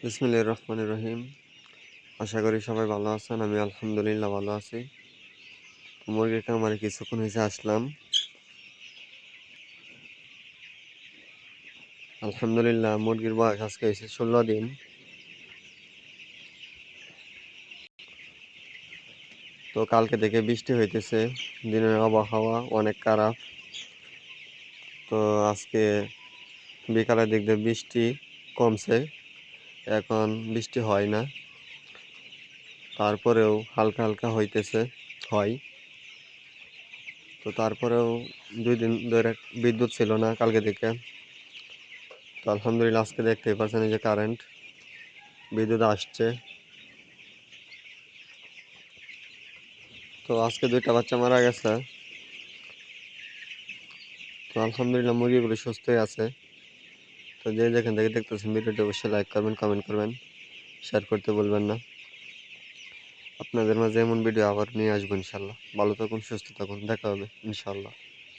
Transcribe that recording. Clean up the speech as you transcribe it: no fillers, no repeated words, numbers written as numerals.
বিসমিল্লাহির রহমানির রহিম। আশা করি সবাই ভালো আছেন। আমি আলহামদুলিল্লাহ ভালো আছি। মুরগির খামারে কিছুক্ষণ হয়েছে আসলাম। আলহামদুলিল্লাহ মুরগির বয়স আজকে হয়েছে 16 দিন। তো কালকে থেকে বৃষ্টি হইতেছে, দিনের আবহাওয়া অনেক খারাপ। তো আজকে বিকালের দিক দিয়ে বৃষ্টি কমছে, এখন বৃষ্টি হয় না, তারপরেও হালকা হালকা হইতেছে হয়। তো তারপরেও 2 দিন ধরে বিদ্যুৎ ছিল না কালকে থেকে। তো আলহামদুলিল্লাহ আজকে দেখতেই পাচ্ছেন এই যে কারেন্ট, বিদ্যুৎ আসছে। তো আজকে 2টা বাচ্চা মারা গেছে। তো আলহামদুলিল্লাহ মুরগিগুলো সুস্থই আছে। তো যে যেখান থেকে দেখতেছেন ভিডিওটি অবশ্যই লাইক করবেন, কমেন্ট করবেন, শেয়ার করতে বলবেন না। আপনাদের মাঝে এমন ভিডিও আবার নিয়ে আসবো ইনশাল্লাহ। ভালো থাকুন, সুস্থ থাকুন, দেখা হবে ইনশাল্লাহ।